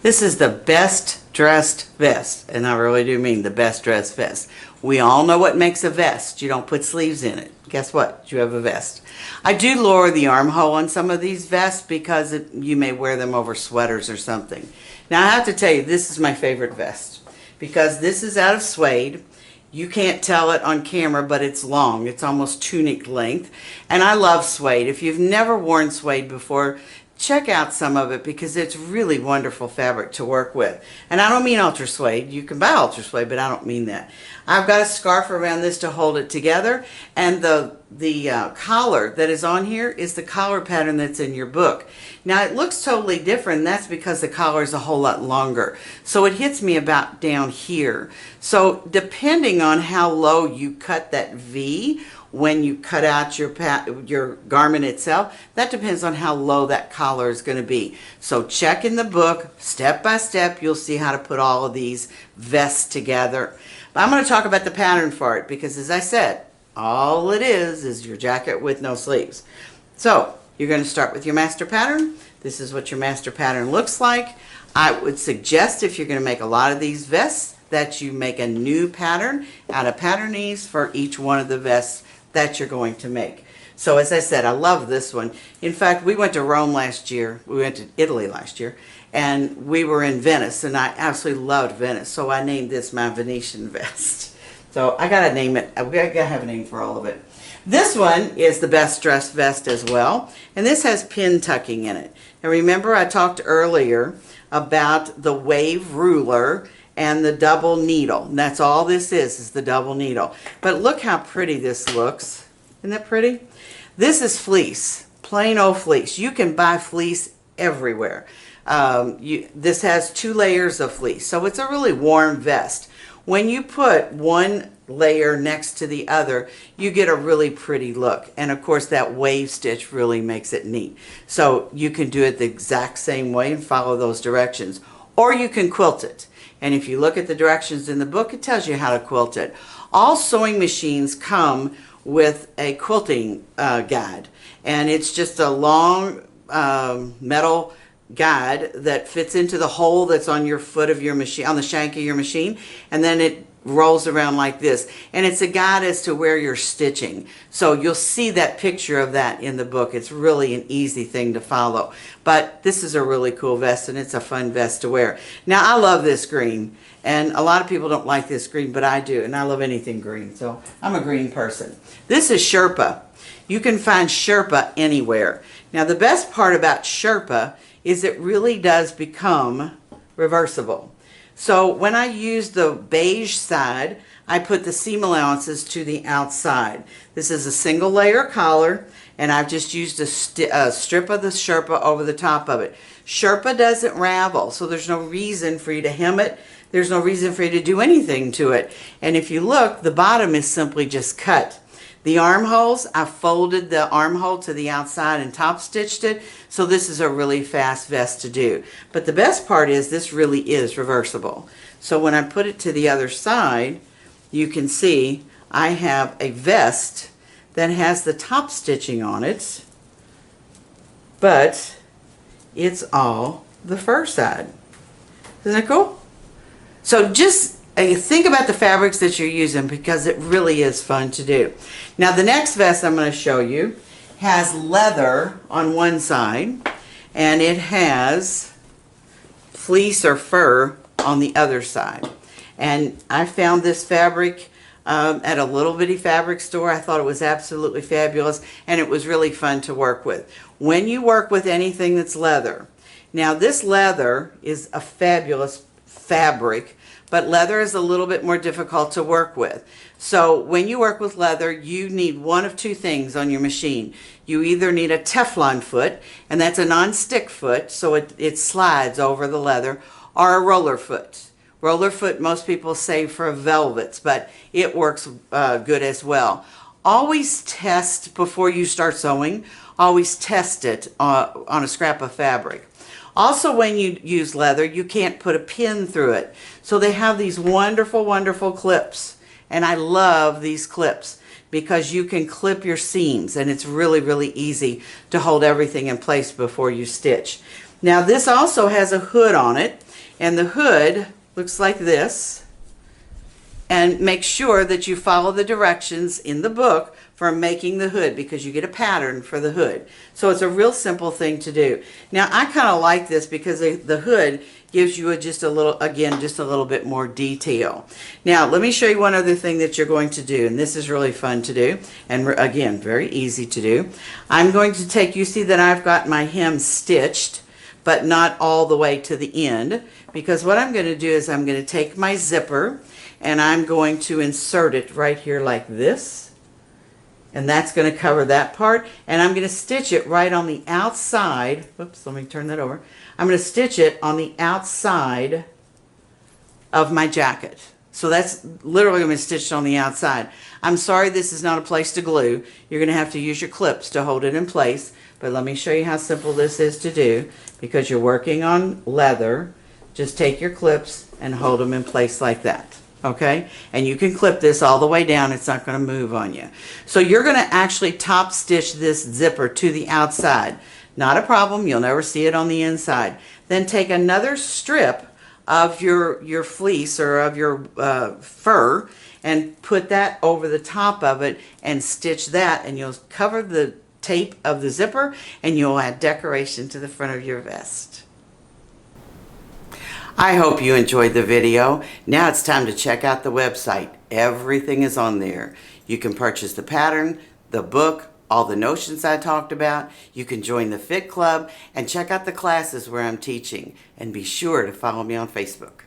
This is the best dressed vest, and I really do mean the best dressed vest. We all know what makes a vest. You don't put sleeves in it. Guess what? You have a vest. I do lower the armhole on some of these vests because you may wear them over sweaters or something. Now I have to tell you, this is my favorite vest because this is out of suede. You can't tell it on camera, but it's long. It's almost tunic length. And I love suede. If you've never worn suede before, check out some of it because it's really wonderful fabric to work with. And I don't mean ultra suede. You can buy ultra suede, but I don't mean that. I've got a scarf around this to hold it together, and the collar that is on here is the collar pattern that's in your book. Now it looks totally different. That's because the collar is a whole lot longer. So it hits me about down here. So depending on how low you cut that V when you cut out your garment itself, that depends on how low that collar is going to be. So check in the book, step by step, you'll see how to put all of these vests together. But I'm going to talk about the pattern for it because, as I said, all it is your jacket with no sleeves. So you're going to start with your master pattern. This is what your master pattern looks like. I would suggest, if you're going to make a lot of these vests, that you make a new pattern out of patternese for each one of the vests that you're going to make. So as I said, I love this one. In fact, we went to Rome last year. We went to Italy last year, and we were in Venice, and I absolutely loved Venice. So I named this my Venetian vest. So I gotta name it. We gotta have a name for all of it. This one is the best dressed vest as well, and this has pin tucking in it. Now remember, I talked earlier about the wave ruler and the double needle. And that's all this is the double needle. But look how pretty this looks. Isn't that pretty? This is fleece, plain old fleece. You can buy fleece everywhere. This has 2 layers of fleece, so it's a really warm vest. When you put one layer next to the other, you get a really pretty look. And of course that wave stitch really makes it neat. So you can do it the exact same way and follow those directions. Or you can quilt it. And if you look at the directions in the book, it tells you how to quilt it. All sewing machines come with a quilting guide. And it's just a long metal guide that fits into the hole that's on your foot of your machine, on the shank of your machine, and then it rolls around like this. And it's a guide as to where you're stitching. So you'll see that picture of that in the book. It's really an easy thing to follow. But this is a really cool vest, and it's a fun vest to wear. Now I love this green, and a lot of people don't like this green, but I do, and I love anything green. So I'm a green person. This is Sherpa. You can find Sherpa anywhere. Now the best part about Sherpa is it really does become reversible. So when I use the beige side, I put the seam allowances to the outside. This is a single layer collar, and I've just used a strip of the Sherpa over the top of it. Sherpa doesn't ravel, so there's no reason for you to hem it. There's no reason for you to do anything to it. And if you look, the bottom is simply just cut. The armholes, I folded the armhole to the outside and top stitched it, so this is a really fast vest to do. But the best part is this really is reversible. So when I put it to the other side, you can see I have a vest that has the top stitching on it, but it's all the fur side. Isn't that cool? So just think about the fabrics that you're using because it really is fun to do. Now the next vest I'm going to show you has leather on one side, and it has fleece or fur on the other side. And I found this fabric at a little bitty fabric store. I thought it was absolutely fabulous, and it was really fun to work with. When you work with anything that's leather, now this leather is a fabulous fabric, but leather is a little bit more difficult to work with. So when you work with leather, you need one of 2 things on your machine. You either need a Teflon foot, and that's a non-stick foot, so it slides over the leather, or a roller foot. Roller foot, most people say for velvets, but it works good as well. Always test before you start sewing. Always test it on a scrap of fabric. Also, when you use leather, you can't put a pin through it. So they have these wonderful, wonderful clips. And I love these clips because you can clip your seams, and it's really, really easy to hold everything in place before you stitch. Now this also has a hood on it, And the hood looks like this. And make sure that you follow the directions in the book for making the hood, because you get a pattern for the hood. So it's a real simple thing to do. Now I kind of like this because the hood gives you just a little bit more detail. Now let me show you one other thing that you're going to do, and this is really fun to do, and again, very easy to do. I'm going to take, you see that I've got my hem stitched, but not all the way to the end, because what I'm going to do is I'm going to take my zipper and I'm going to insert it right here like this, and that's going to cover that part, and I'm going to stitch it right on the outside. Whoops, let me turn that over. I'm going to stitch it on the outside of my jacket. So that's literally going to be stitched on the outside. I'm sorry this is not a place to glue. You're going to have to use your clips to hold it in place, but let me show you how simple this is to do. Because you're working on leather, just take your clips and hold them in place like that. Okay, and you can clip this all the way down. It's not going to move on you. So you're going to actually top stitch this zipper to the outside. Not a problem. You'll never see it on the inside. Then take another strip of your fleece or of your fur and put that over the top of it and stitch that, and you'll cover the tape of the zipper, and you'll add decoration to the front of your vest. I hope you enjoyed the video. Now it's time to check out the website. Everything is on there. You can purchase the pattern, the book, all the notions I talked about. You can join the Fit Club and check out the classes where I'm teaching. And be sure to follow me on Facebook.